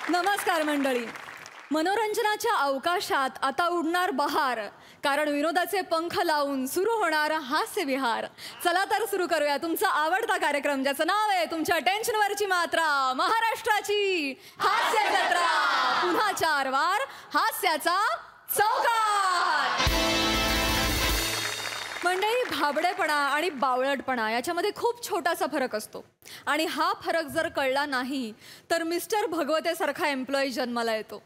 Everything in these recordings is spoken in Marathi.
नमस्कार मंडळी. मनोरंजनाच्या अवकाशात आता उडणार बहार, कारण विनोदाचे पंख लावून सुरू होणार हास्य विहार. चला तर सुरू करूया तुमचा आवडता कार्यक्रम, ज्याचं नाव आहे तुमच्या टेन्शनवरची मात्रा, महाराष्ट्राची हास्य जत्रा. पुन्हा 4 वार हास्याचा चौकार. मंडळी, भाबडेपणा आणि बावळटपणा याच्यामध्ये खूप छोटासा फरक असतो, आणि हा फरक जर कळला नाही तर मिस्टर भगवते सारखा एम्प्लॉई जन्माला येतो.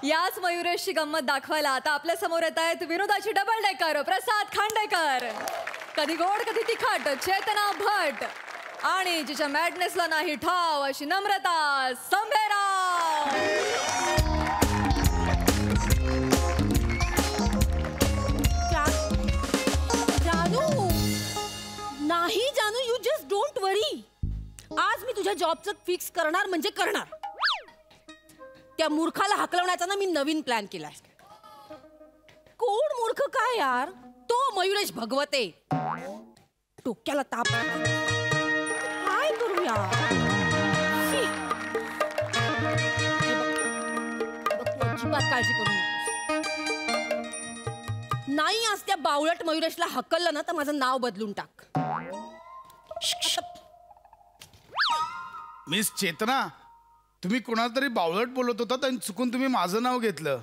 याच मयुरेशची गंमत दाखवायला आता आपल्या समोर येत आहेत विनोदाची डबल डेकर प्रसाद खांडेकर, कधी गोड कधी तिखट चेतना भट, आणि जिच्या मॅडनेसला नाही ठाव अशी नम्रता संभेराव. नाही जानू, यू जस्ट डोंट वरी. आज मी तुझ्या जॉबचं फिक्स करणार म्हणजे करणार. त्या मूर्खाला हकलवण्याचा ना मी नवीन प्लॅन केलाय. कोण मूर्ख काय यार, तो मयुरेश भगवते. डोक्याला ताप. काय करू यार. अजिबात काळजी करू नकोस. नाही, आज त्या बावळट मयुरेशला हकललं ना तर माझं नाव बदलून टाक. मिस चेतना, तुम्ही कोणाला तरी बावळट बोलत होता आणि चुकून तुम्ही माझं नाव घेतलं.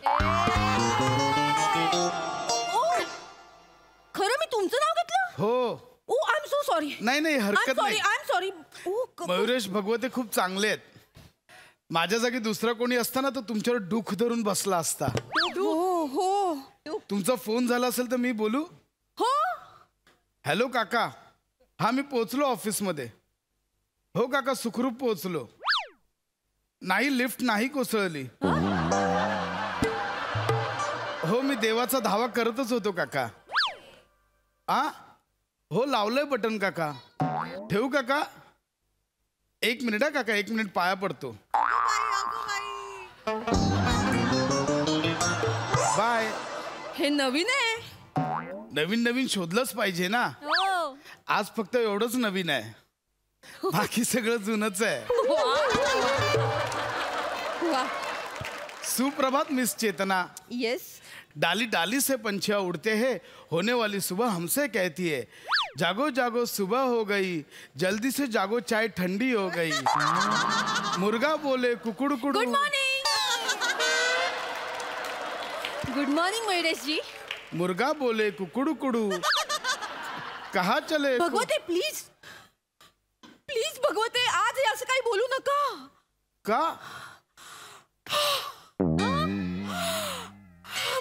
खरं मी तुमचं नाव घेतलं? हो. ओ आय एम सो सॉरी. नाही हरकत नाही. I am sorry. मयुरेश भगवते खूप चांगले आहेत. माझ्या जागी दुसरा कोणी असता ना तर तुमच्यावर डुख धरून बसला असता. हो. तुमचा फोन झाला असेल तर मी बोलू? हो. हॅलो काका, हा मी पोचलो ऑफिसमध्ये. हो काका, सुखरूप पोचलो. नाही, लिफ्ट नाही कोसळली. हो, मी देवाचा धावा करतच होतो काका. हो, लावलंय बटन काका. ठेवू काका? 1 मिनिट हा काका, 1 मिनिट पाया पडतो. बाय. हे नवीन आहे. नवीन शोधलंच पाहिजे ना. आज फक्त एवढंच नवीन आहे, बाकी सगळं जुनच आहे. सुप्रभात मिस चेतना. यस. डाली डाली से पंछियां उड़ते हैं, होने वाली सुबह हमसे कहती है, जागो जागो सुबह हो गई, जल्दी से जागो चाय ठंडी हो गई. मुर्गा बोले कुकुड़कुड़ू. Good morning. Good morning Mayuresh ji. मुर्गा बोले कुकुड़कुड़ू. कहाँ चले भगवते, प्लीज प्लीज भगवते, आज असं काही बोलू नका. का?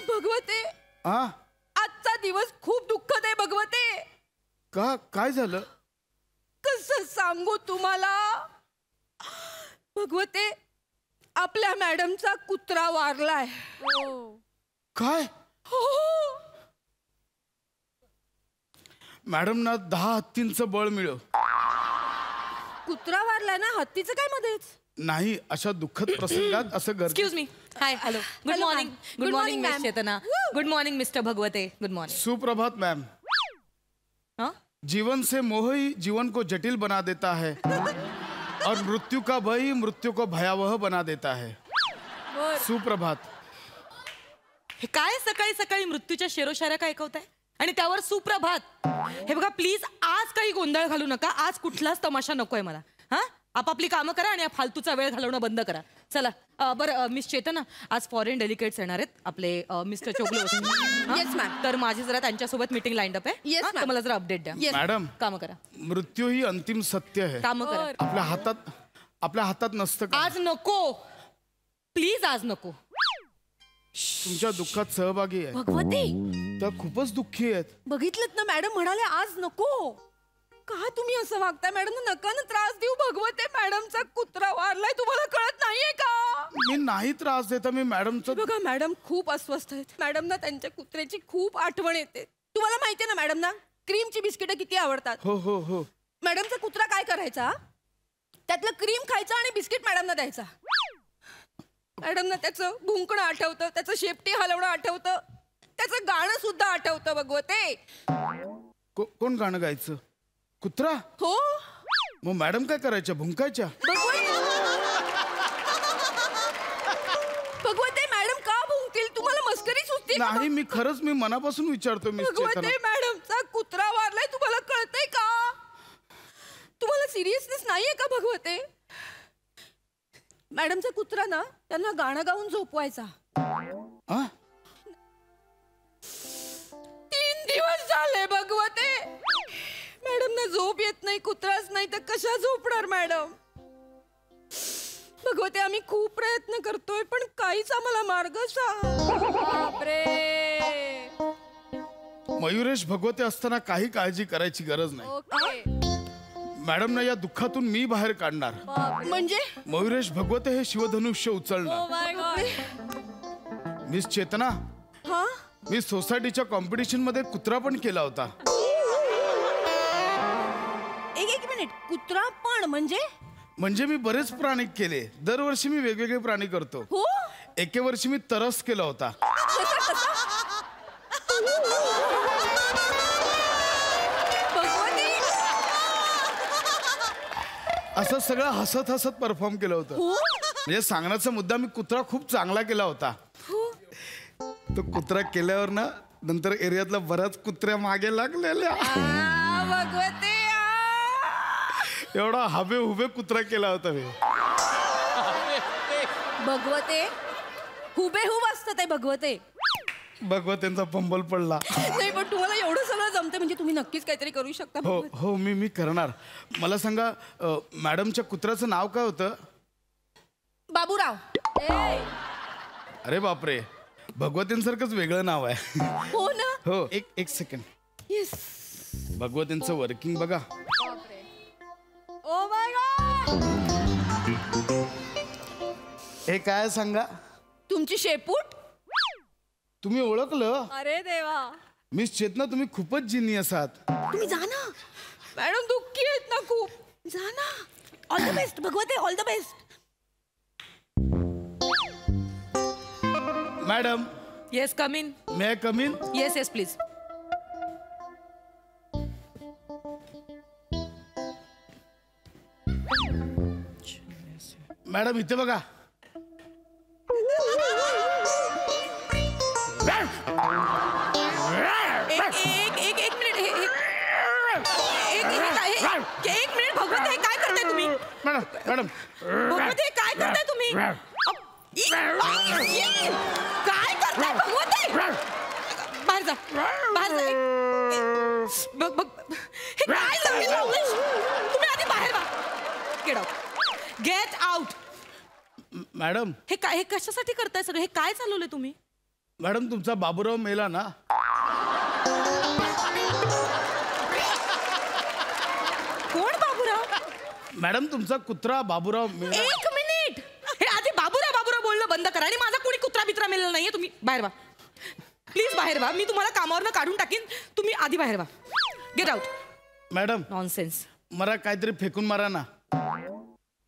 भगवते, आजचा दिवस खूप दुःखद आहे भगवते. का? काय झालं? कसं सांगू तुम्हाला भगवते, आपल्या मॅडमचा कुत्रा वारलाय. काय? हो. मॅडमना 10 हत्तींचं बळ मिळो. कुत्रा वारलाय ना, हत्तीचं काय मध्येच? नाही, अशा दुःखद प्रसंगात असं घर. Excuse me. Hi. Hello. Good morning. Good morning miss Chetna. Good morning mister Bhagwate. Good morning. सुप्रभात मैम. जीवन से मोह ही जीवन को जटिल बना देता है और मृत्यु का भय ही मृत्यु को भयावह बना देता है. सुप्रभात. हे काय सकाळी सकाळी मृत्यूच्या शेरोशाऱ्या काय ऐकवताय आणि त्यावर सुप्रभात? हे बघा प्लीज, आज काही गोंधळ घालू नका. आज कुठलाच तमाशा नकोय मला. आपापली कामं करा आणि फालतूचा वेळ घालवणं बंद करा. चला. बरं मिस चेतना, आज फॉरेन डेलिगेट्स येणार आहेत आपले मिस्टर चोगले. Yes ma'am. तर माझी जरा त्यांच्यासोबत मीटिंग लाईन अप आहे. Yes ma'am. मला जरा अपडेट द्या. मॅडम, कामं करा. मृत्यू ही अंतिम सत्य है. कामं करा. आपल्या हातात नसतं का? आज नको प्लीज, आज नको. तुमच्या दुःखात सहभागी आहे. भगवते, त्या खूपच दुःखी आहेत. बघितलं ना, मॅडम म्हणाले आज नको. का तुम्ही असं वागताय मॅडम? नका ना त्रास देऊ. भगवते, मॅडमचा कुत्रा वारलाय, तुम्हाला कळत नाहीये का? मी नाही त्रास देता. मी मॅडमचं. बघा, मॅडम खूप अस्वस्थ आहेत. मॅडम ना त्यांच्या कुत्र्याची खूप आठवण येते. तुम्हाला माहितीये ना मॅडम ना, क्रीमची बिस्किट किती आवडतात. हो. मॅडमचा कुत्रा काय करायचा, त्यातलं क्रीम खायचं आणि बिस्किट मॅडमना द्यायचा. मॅडमना त्याचं भुंकणं आठवतं, त्याचं शेपटी हलवणं आठवतं, त्याचं गाणं सुद्धा आठवतं. भगवते, कोण गाणं गायचं? कुत्रा? हो. मग मॅडम काय करायच्या? भुंकायच्या? भगवते मॅडम का भुंकतील? तुम्हाला मस्करी सुचते का? नाही मी खरंच मी मनापासून विचारतो मिस चेतना. भगवते मॅडमचा कुत्रा वारलाय, तुम्हाला कळतंय का? तुम्हाला सिरियसनेस नाहीये का भगवते? मॅडमचा कुत्रा ना त्यांना गाणं गाऊन झोपवायचा. हा? 3 दिवस झाले भगवते. मॅडमना झोप येत नाही, कुत्राच नाही तर कशा झोपणार मॅडम? भगवते आम्ही खूप प्रयत्न करतोय पण काहीच आम्हाला मार्ग बापरे. मयुरेश भगवते असताना काही काळजी करायची गरज नाही. ओके. मॅडमना या दुःखातून मी बाहेर काढणार. म्हणजे मयुरेश भगवते हे शिवधनुष्य ओ उचलणार. माय गॉड. मिस चेतना, हा मी सोसायटीच्या कॉम्पिटिशन मध्ये कुत्रा पण केला होता. एक मिनिट, कुत्रा पण म्हणजे मी बरेच प्राणी केले. दरवर्षी मी वेगवेगळे प्राणी करतो. हो एके वर्षी मी तरस केला होता. भगवती असं सगळं हसत हसत परफॉर्म केलं होतं. हो म्हणजे सांगण्याचा मुद्दा मी कुत्रा खूप चांगला केला होता. तो कुत्रा केल्यावर ना नंतर एरियातला बऱ्याच कुत्र्या मागे लागलेल्या. भगवती एवढा हबे हुबे कुत्रा केला होता मी. भगवते हुबेहूब असतं ते भगवते. भगवतेंचा पंबल पडला. नाही पण तुम्हाला एवढं सगळं जमतं म्हणजे तुम्ही नक्कीच काहीतरी करू शकता. हो भगवते. हो मी करणार. मला सांगा मॅडमच्या कुत्र्याचं नाव काय होतं? बाबूराव. अरे बापरे, भगवतींसारखंच वेगळं नाव आहे. हो ना. हो एक सेकंड. येस. भगवतींचं वर्किंग बघा. Oh my God. हे काय सांगा? तुमची शेपूट. तुम्ही ओळखलं? अरे देवा. मिस चेतना तुम्ही खूपच जिनियस आहात. तुम्ही जा ना मॅडम, दुःखी आहेत ना खूप. जा ना. ऑल द बेस्ट भगवते, all the best. Madam yes come in. May I come in? Yes yes please. Madam इथे बघा. एक मिनिट एक मिनिट भगवते, हे काय करताय तुम्ही? मॅडम भगवते हे काय करताय तुम्ही? काय करताय भगवते? बाहेर जा, बाहेर जा. बघ बघ हे काय नवीन लावलंय? तुम्ही आधी बाहेर वा. Get out, get out. Madam हे कशासाठी करताय सगळं? हे काय चालवलंय तुम्ही? मॅडम तुमचा बाबूराव मेला ना. कोण बाबूराव? मॅडम तुमचा कुत्रा बाबूराव मेला. एक मिनिट, हे आधी बाबूराव बोलणं बंद करा आणि माझा कोणी कुत्रा बित्रा मिळाला नाहीये. तुम्ही बाहेर वा, प्लीज बाहेर वा. मी तुम्हाला कामावरनं काढून टाकीन. तुम्ही आधी बाहेर वा. Get out. Madam nonsense. मला काहीतरी फेकून मारा ना.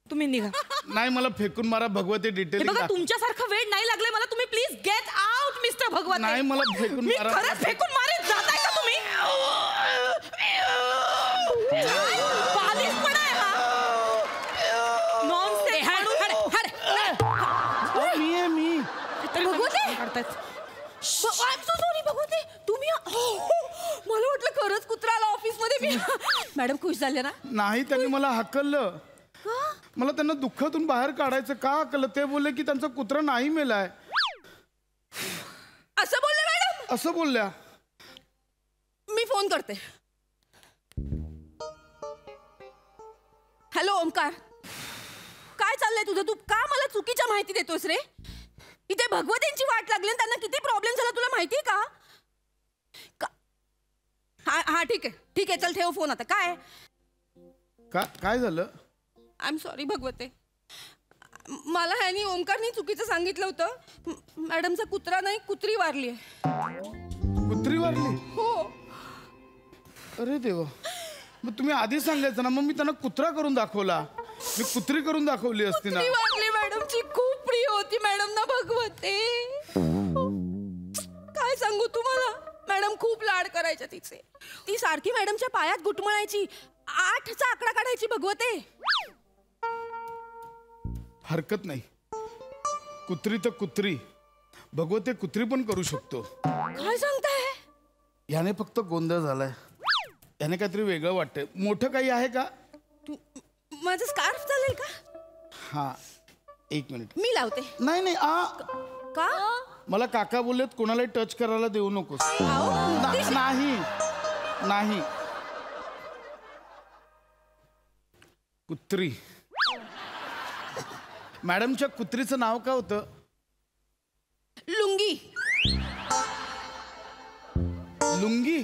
तुम्ही निघा. नाही मला फेकून मारा. भगवती हे डिटेलिंग बघा तुमच्यासारखं वेळ नाही लागलंय मला. तुम्ही प्लीज गेट आउट मिस्टर भगवत. नाही मला फेकून मी मारा. खरंच फेकून मारेन. जाताय का तुम्ही? बालिशपणा आहे हा. नॉनसेन्स. मी आहे मी. भगवते काढतायत. आय एम सो सॉरी भगवते. तुम्ही मला वाटलं खरंच कुत्रा आला ऑफिस मध्ये. मी मॅडम खुश झाले ना? नाही त्यांनी मला हाकललं. मला त्यांना दुःखातून बाहेर काढायचं का हाकललं? ते बोलले की त्यांचा कुत्रा नाही मेलाय. असं बोलले मॅडम? असं बोलल्या. मी फोन करते. हॅलो ओमकार, काय चाललंय तुझं? तू का मला चुकीच्या माहिती देतोस रे? इथे भगवतींची वाट लागली आणि त्यांना किती प्रॉब्लेम झाला तुला माहितीये का? हा हा ठीक आहे चल ठेव फोन आता. काय झालं? आय एम सॉरी भगवते. मला ह्यानी ओमकारनी चुकीचं सांगितलं होतं. मॅडमचा कुत्रा नाही कुत्री वारली. कुत्री वारली? हो. अरे देवा, मग तुम्ही आधी सांगायचं ना. मग मी त्यांना कुत्रा करून दाखवला. मी कुत्री करून दाखवली असती ना. कुत्री वारली मॅडमची. खूप प्रिय होती मॅडम ना भगवते. काय सांगू तुम्हाला, मॅडम खूप लाड करायच्या तिचे. ती सारखी मॅडमच्या पायात घुटमळायची. 8चा आकडा काढायची भगवते. हरकत नाही. कुत्री तर कुत्री, भगवते कुत्री पण करू शकतो. काय सांगताय? याने फक्त गोंधळ झालाय. याने काहीतरी वेगळं वाटतंय. मोठं काही आहे का? माझं स्कार्फ चालेल का? हा, एक मिनिट. मी लावते. नाही नाही का? मला काका बोललेत कोणालाही टच करायला देऊ नकोस. नाही नाही. कुत्री. मॅडमच्या कुत्रीचं नाव काय होतं? लुंगी. लुंगी.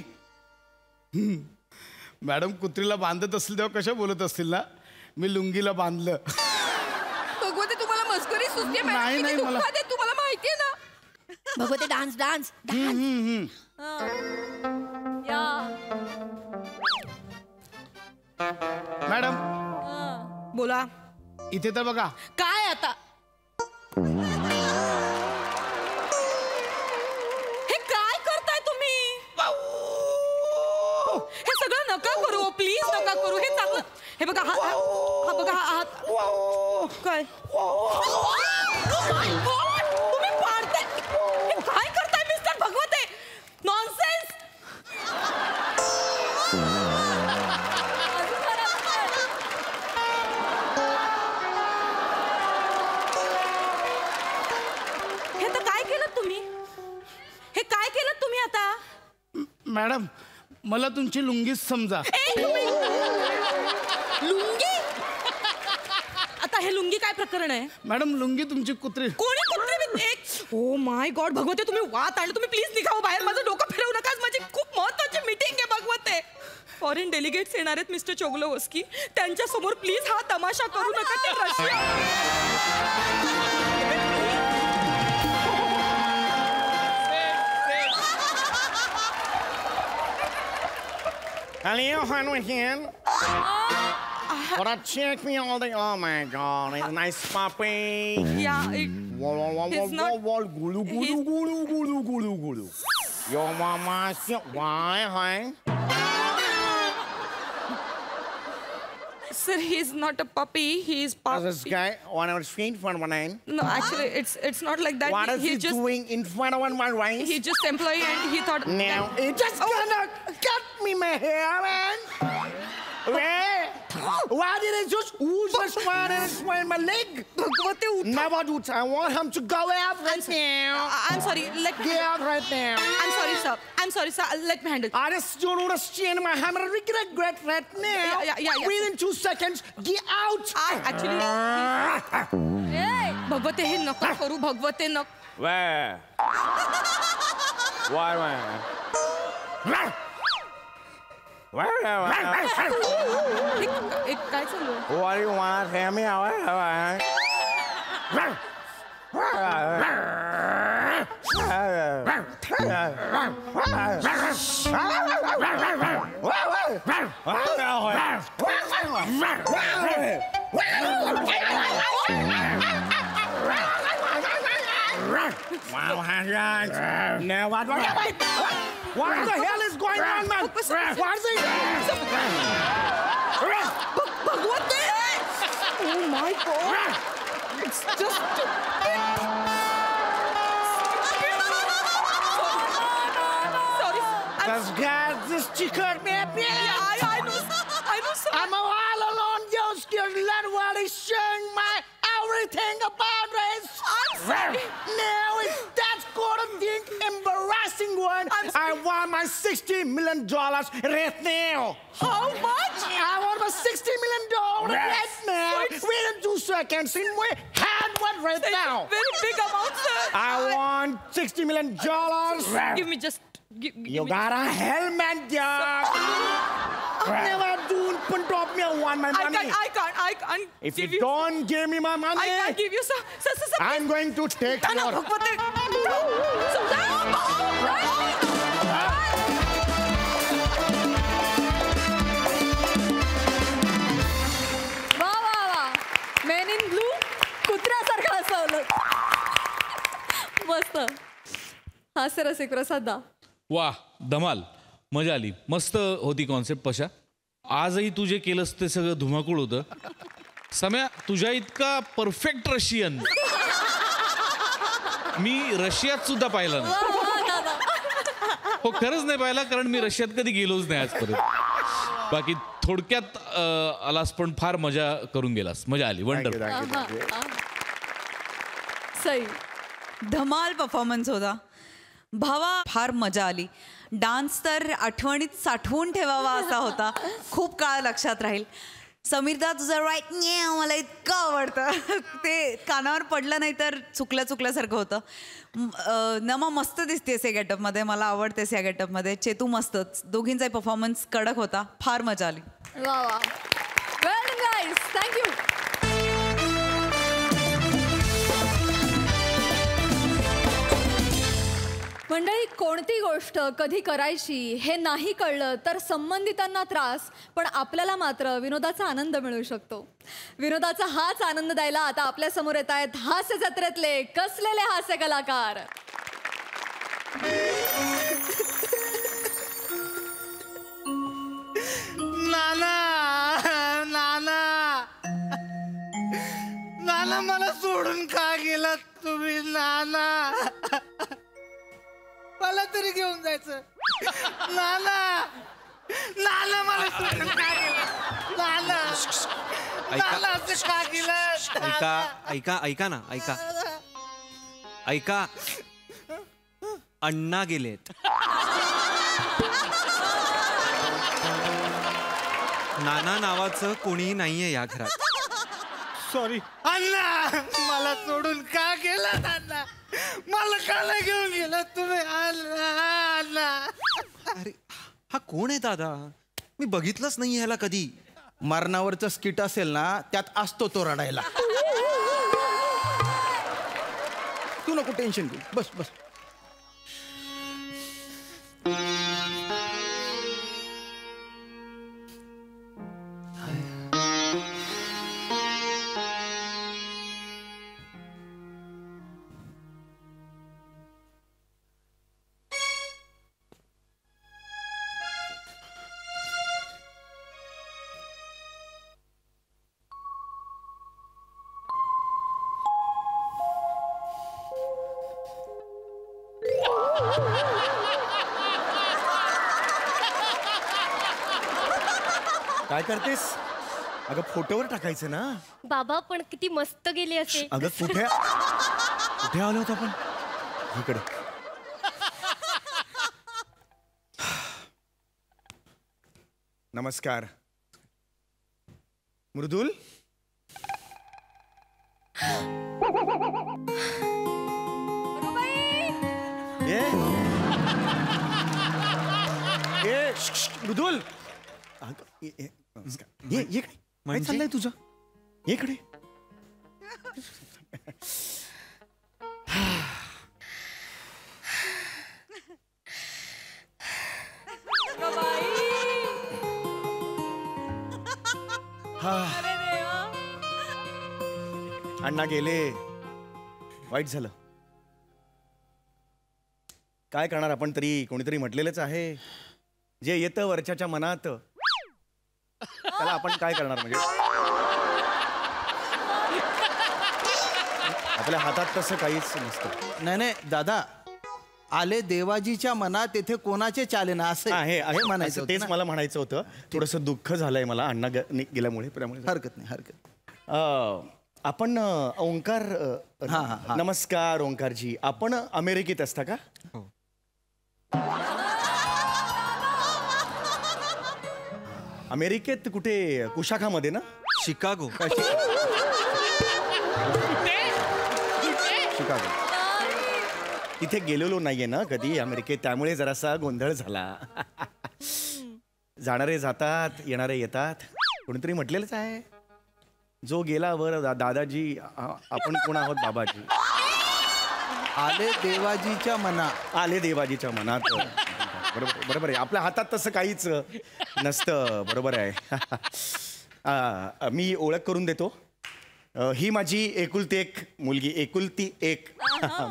मॅडम कुत्रीला बांधत असतील तेव्हा कशा बोलत असतील ना, मी लुंगीला बांधलं. भगवते तुम्हाला मस्करी सुचते. नाही, नाही, मला- तुम्हाला माहितीये ना. भगवते डान्स डान्स डान्स. या मॅडम बोला. इथे तर बघा. काय आता हे काय करताय तुम्ही? हे सगळं नका करू प्लीज, नका करू. हे चांगलं. हे बघा हा बघा हा हात. काय तुम्ही पाडताय? हे काय करताय मिस्टर भगवते? नॉनसेन्स. हे तर काय केलं तुम्ही? हे काय केलं तुम्ही आता? मॅडम मला तुमची लुंगीच समजा. लुंगी? आता हे लुंगी काय प्रकरण आहे? मॅडम लुंगी तुमची कुत्री. कोणी कुठली? एक ओ माय गॉड भगवते, तुम्ही वात आणलं. तुम्ही प्लीज निघावं बाहेर. माझं डोकं फिरवू नका. माझी खूप महत्वाची मीटिंग आहे भगवते. फॉरेन डेलिगेट्स येणार आहेत मिस्टर चोगलोवस्की. त्यांच्या समोर प्लीज हा तमाशा करू नका. ते Russia. Hello, Hanwin. What a check me all day. Oh my god, it's a nice puppy. Yeah, He's not- Gulu, gulu, he's- gulu, gulu, gulu, gulu. Your mama, why, huh? sir, he's not a puppy. He's As this puppy. guy, one hour straight for one nine. No, actually, it's not like that. What is he He's just doing in front of one right? he's just employee and he thought. Now, that- it just gonna cut me my hair, man. Where? Why did it just swing my leg? Never do it. I want him to go out right now. I'm sorry. Let me. Get out right now. I'm sorry, sir. I'm sorry, sir. Let me handle. I just don't understand my hammer. Regret right now. Yeah. Within 2 seconds, get out. Actually, भगवते हे नको करू. भगवते नको. Where? Why? एक काय चालू आहे? What do you want? Tell me how. Now what? What the hell is going on, man? What is it? भगवते! Oh my God! It's just. Sorry. This guy, this chicken, man. I know, sir. I'm all alone, just let what is showing my everything about this. I'm sorry. Now it's that's gonna be embarrassing one. I'm sorry. I want my $60 million right now. How much? I want my $60 million right now. Within 2 seconds, in my hand one right now. Very big amount, sir. I want $60 million. Give me just. Give You me. got a helmet, dog. Never do drop me. I want my money. I can't. If give you don't give me my money, I can't give you, sir. Sir. I'm going to take No, your. भगवते. वा वा वा. मेन इन ब्लू कुत्र्यासारखं हसवलं. मस्त. हास्यरसिक प्रसाद दा. वा धमाल, मजा आली. मस्त होती कॉन्सेप्ट. पशा आजही तू जे केलंस ते सगळं धुमाकूळ होतं. सम्या तुझ्या इतका परफेक्ट रशियन मी रशियात सुद्धा पाहिला नाही. वा, वा, दादा. हो खरंच नाही पाहिला, कारण मी रशियात कधी गेलोच नाही आजपर्यंत. बाकी थोडक्यात आलास पण फार मजा करून गेलास. मजा आली. वंडर. सई. धमाल परफॉर्मन्स होता भावा. फार मजा आली. डान्स तर आठवणीत साठवून ठेवावा असा होता. खूप काळ लक्षात राहील. समीरदा तुझं राईट मला इतकं आवडतं. ते कानावर पडलं नाही तर चुकल्यासारखं होतं. नमा मस्त दिसतेस या गेटअपमध्ये. मला आवडतेस या गेटअपमध्ये. चेतू मस्तच. दोघींचाही परफॉर्मन्स कडक होता. फार मजा आली. वा वा. वेल गाईज, थँक्यू. मंडळी, कोणती गोष्ट कधी करायची हे नाही कळलं तर संबंधितांना त्रास, पण आपल्याला मात्र विनोदाचा आनंद मिळू शकतो. विनोदाचा हाच आनंद द्यायला आता आपल्या समोर येत आहेत हास्य जत्रेतले कसलेले हास्य कलाकार. नाना नाना नाना मला सोडून का गेलात तुम्ही? नाना मला तरी घेऊन जायचं. नाना नाना मला सोडून का गेलात? नाना नाना असं का गेलात? ऐका ना ऐका. अण्णा गेलेत. नाना नावाचं कोणीही नाहीये या घरात. सॉरी अण्णा, मला सोडून का गेलात? अण्णा मला का नाही घेऊन गेलात तुम्ही? अण्णा. अरे हा कोण आहे दादा? मी बघितलंच नाही ह्याला कधी. मरणावरचं स्किट असेल ना, त्यात असतो तो रडायला. तू नको टेन्शन घेऊ. बस बस. काय करतेस? अगं फोटोवर टाकायचं ना. बाबा पण किती मस्त गेले असे. अगं कुठे आलो होतो आपण? इकडे. नमस्कार. मृदुल. मृदुल. ये काय चाललंय तुझं? ये इकडे. अण्णा गेले. वाईट झालं. काय करणार आपण तरी. कोणीतरी म्हटलेलंच आहे, जे येतं वरच्याच्या मनात त्याला आपण काय करणार. म्हणजे आपल्या हातात तसं काहीच नसतं. नाही दादा, आले देवाजीच्या मनात तेथे कोणाचे चाले ना असं आहे म्हणायचं. तेच मला म्हणायचं होतं. थोडंसं दुःख झालंय मला अण्णा गेल्यामुळे. हरकत नाही. आपण ओंकार. नमस्कार ओंकारजी. आपण अमेरिकेत असता का? अमेरिकेत कुठे? कुशाखामध्ये ना? शिकागो. शिकागो. तिथे गेलेलो नाहीये ना कधी अमेरिकेत, त्यामुळे जरासा गोंधळ झाला. जाणारे जातात, येणारे येतात. कोणीतरी म्हटलेलंच आहे, जो गेला वर दादाजी, आपण कोण आहोत बाबाजी. आले देवाजीच्या मनात. आले देवाजीच्या मनात. बरोबर आहे. आपल्या हातात तसं काहीच नसतं. बरोबर आहे. मी ओळख करून देतो. ही माझी एकुलती एक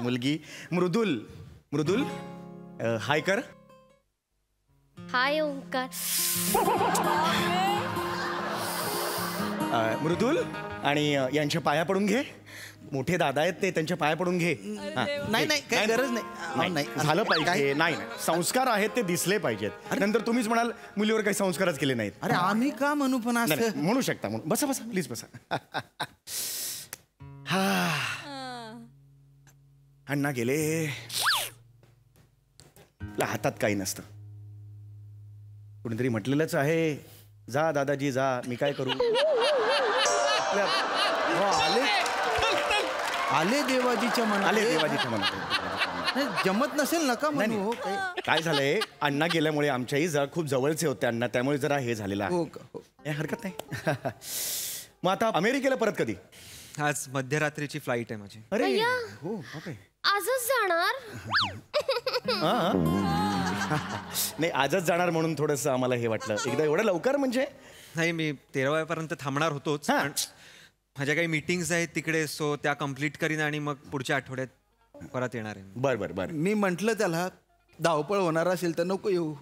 मुलगी मृदुल. हाय कर. हाय ओंकार. मृदुल. आणि यांच्या पाया पडून घे. मोठे दादा आहेत ते, त्यांच्या पाया पडून घे. हा. नाही नाही काही गरज नाही. नाही झालं पाहिजे. नाही संस्कार आहेत ते दिसले पाहिजेत. नंतर तुम्हीच म्हणाल मुलीवर काही संस्कारच केले नाहीत. अरे आम्ही का म्हणू पण नाही, असं नाही, म्हणू शकता. बसा बसा प्लीज बसा. हा अण्णा गेले. आपल्या हातात काही नसतं. कुणीतरी म्हटलेलंच आहे, जा दादाजी जा, मी काय करू. आले देवाजीच्या मनात. आले देवाजीच्या मनात. नाही, जमत नसेल नका म्हणू. हो, काय झालंय, अण्णा गेल्यामुळे आमच्याही खूप जवळचे होते अण्णा, त्यामुळे जरा हे झालेलं आहे. हो का? हो. हरकत नाही. मग आता अमेरिकेला परत कधी? आज मध्यरात्रीची फ्लाईट आहे माझी. अरे अय्या. हो बापरे. आजच जाणार. नाही आजच जाणार म्हणून थोडंसं आम्हाला हे वाटलं. एकदा एवढं लवकर म्हणजे? नाही, मी 13 पर्यंत थांबणार होतोच, पण माझ्या काही मीटिंग्स आहेत तिकडे, सो त्या कम्प्लीट करीन आणि मग पुढच्या आठवड्यात परत येणार आहे. बर बर बर. मी म्हंटल त्याला धावपळ होणार असेल तर नको येऊ.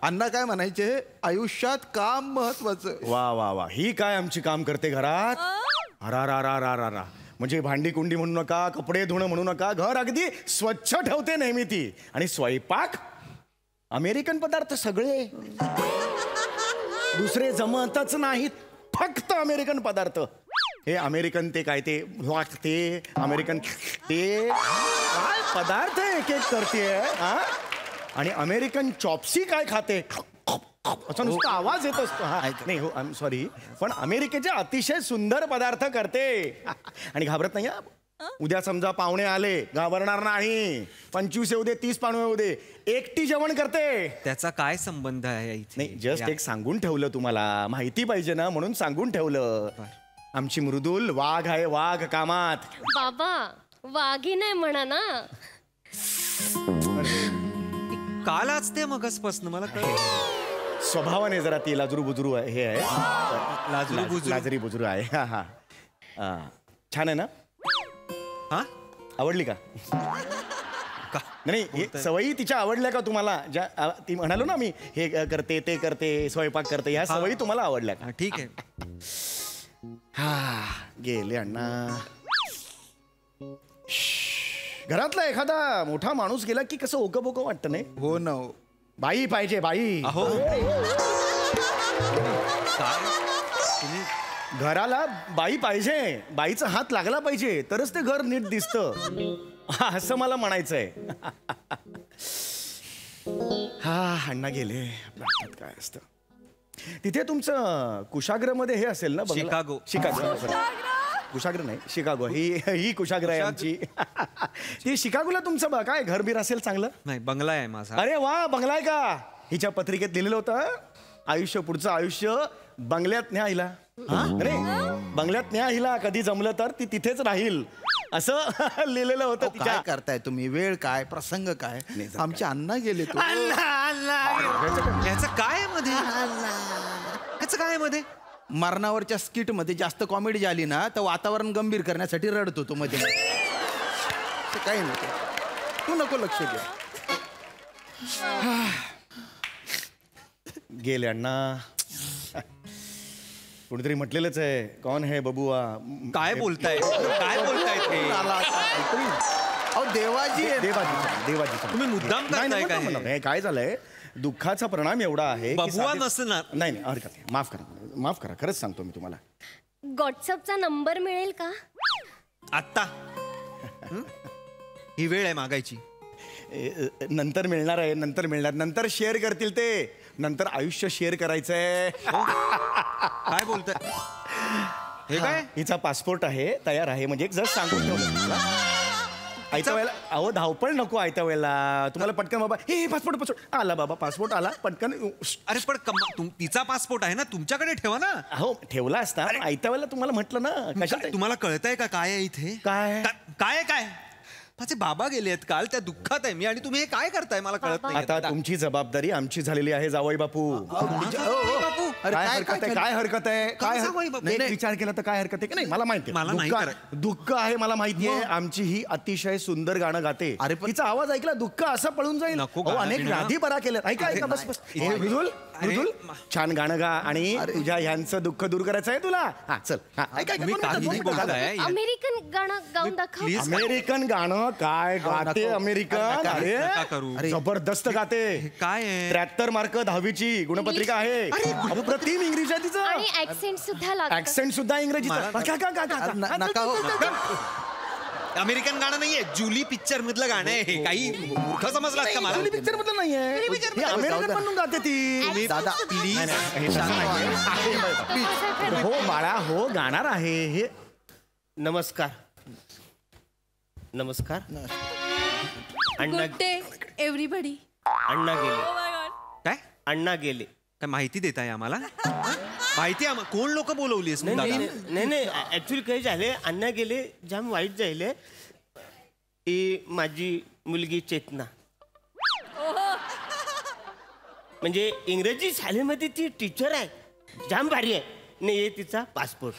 अण्णा काय म्हणायचे, आयुष्यात काम महत्वाचं. वा वा वा, ही काय आमची काम करते घरात. अरा रा रा रा रा रा. म्हणजे भांडी कुंडी म्हणू नका, कपडे धुणं म्हणू नका, घर अगदी स्वच्छ ठेवते नेहमी ती. आणि स्वयंपाक अमेरिकन पदार्थ सगळे, दुसरे जमतच नाहीत, फक्त अमेरिकन पदार्थ. हे अमेरिकन ते काय ते ते अमेरिकन ते काय पदार्थ एक एक करते. आणि अमेरिकन चॉप्सी काय खाते, असं नुसतं आवाज येत असतो. हा नाही हो, आय एम सॉरी, पण अमेरिकेचे अतिशय सुंदर पदार्थ करते. आणि घाबरत नाही. उद्या समजा पाहुणे आले, घाबरणार नाही. 25 येऊ दे, 30 पाहुणे येऊ दे, एकटी जेवण करते. त्याचा काय संबंध आहे इथे? नाही, जस्ट एक सांगून ठेवलं, तुम्हाला माहिती पाहिजे ना म्हणून सांगून ठेवलं. आमची मृदुल वाघ आहे, वाघ कामात. बाबा वाघी नाही म्हणा ना. काल असते मगसपासून मला कळलं. स्वभावाने जरा ती लाजरू बुजरू हे आहे. लाजरी बुजरू आहे. हा हा. छान आहे ना? हा, आवडली का? नाही, सवयी तिच्या आवडल्या का तुम्हाला? ज्या ती म्हणालो ना मी, हे करते ते करते, स्वयंपाक करते, ह्या सवयी तुम्हाला आवडल्या का? ठीक आहे. हा गेले अण्णा. घरातला एखादा मोठा माणूस गेला की कसं ओकं बोकं वाटतं नाही? हो ना. बाई पाहिजे, बाई. अहो, घराला बाई पाहिजे, बाईचा हात लागला पाहिजे तरच ते घर नीट दिसतं, असं मला म्हणायचंय. हा अण्णा गेले. आपल्या हातात काय असतं? तिथे तुमचं कुशाग्रमध्ये हे असेल ना? शिकागो. कुशाग्र नाही, शिकागो. ही कुशाग्र आहे आमची. ती शिकागोला तुमचं काय घरबीर असेल चांगलं? नाही, बंगला आहे माझा. अरे वा, बंगला आहे का? हिच्या पत्रिकेत लिहिलेलं होतं, आयुष्य पुढचं आयुष्य बंगल्यात न्या हिला. अरे बंगल्यात न्या हिला, कधी जमलं तर ती तिथेच राहील, असं लिहिलेलं होतं. काय करताय तुम्ही? वेळ काय, प्रसंग काय? आमचे अण्णा गेले. याचं काय मध्ये? याचं काय मध्ये? मरणावरच्या स्किट मध्ये जास्त कॉमेडी झाली ना तर वातावरण गंभीर करण्यासाठी रडत होतो मध्ये. काही नको, तू नको लक्ष दे. गेले अण्णा. कुणीतरी म्हटलेलंच आहे, कौन है बबुआ. काय बोलताय, काय बोलताय ते? अहो देवाजी आहे. देवाजीचा. तुम्ही मुद्दाम करताय काय? नाही, काय झालंय, दुःखाचा परिणाम एवढा आहे. बबुआ नसणार. नाही हरकत नाही, माफ करा, माफ करा, खरंच सांगतो मी तुम्हाला. व्हॉट्सअपचा नंबर मिळेल का? आत्ता ही वेळ आहे मागायची. नंतर मिळणार आहे, नंतर मिळणार, नंतर शेअर करतील ते. नंतर आयुष्य शेअर करायचंय. काय बोलताय? हे काय? हिचा पासपोर्ट आहे, तयार आहे, म्हणजे जस्ट सांगून ठेवलं. आयत्या वेळेला अहो धावपळ नको. आयत्या वेळेला तुम्हाला पटकन बाबा हे पासपोर्ट आला, बाबा पासपोर्ट आला, पटकन. अरे पण तिचा पासपोर्ट आहे ना, तुमच्याकडे ठेवा ना. हो ठेवला असता. आयत्या वेळेला तुम्हाला म्हटलं ना. कशा तुम्हाला कळतंय का काय आहे इथे? काय काय काय? माझे बाबा गेले आहेत काल, त्या दुःखात आहे मी, आणि तुम्ही हे काय करताय मला कळत नाही. आता तुमची जबाबदारी आमची झालेली आहे जावई बापू. काय हरकत आहे? काय हरकत आहे? काय नाही, विचार केला तर काय हरकत आहे की नाही? मला माहिती मला नाही दुःख आहे, मला माहिती आहे. आमची ही अतिशय सुंदर गाणं गाते. अरे तिचा आवाज ऐकला दुःख असं पळून जाईल. अनेक व्याधी बरा केल्या. ऐका ऐका, बस बस. मृदुल छान गाणं गा आणि तुझ्या ह्यांचं दुःख दूर करायचं आहे तुला. हा चल. हा, ऐक, ऐक, तुम्ही दोन मिनिटं, काहीही दोन मिनिटं. बोलताय. अमेरिकन गाणं गाऊन दाखव. प्लीज अमेरिकन गाणं काय गाते अमेरिकन. नका करू. अरे जबरदस्त गाते. काय आहे? 73 मार्क 10वीची गुणपत्रिका आहे. अप्रतिम इंग्रजी आहे तिचं. आणि ऍक्सेंट सुद्धा लागतं. ऍक्सेंट सुद्धा इंग्रजीचा. नका अमेरिकन गाणं नाहीये, जुली पिक्चर मधलं गाणं आहे हे. काही मूर्ख समजलात का मला? पिक्चर मधलं नाहीये. हे अमेरिकन म्हणून गाते ती. दादा प्लीज हो बाळा हो गाणार आहे हे. नमस्कार. नमस्कार. अण्णा गुड डे एव्हरीबडी. अण्णा गेले. काय अण्णा गेले. काय माहिती देताय आम्हाला? माहिती कोण लोक बोलवलीस? नाही ऍक्च्युली काही झाले. अण्णा गेले जाम वाईट झाले. ही माझी मुलगी चेतना, म्हणजे इंग्रजी शाळेमध्ये ती टीचर आहे. जाम भारी आहे. नाही हे तिचा पासपोर्ट.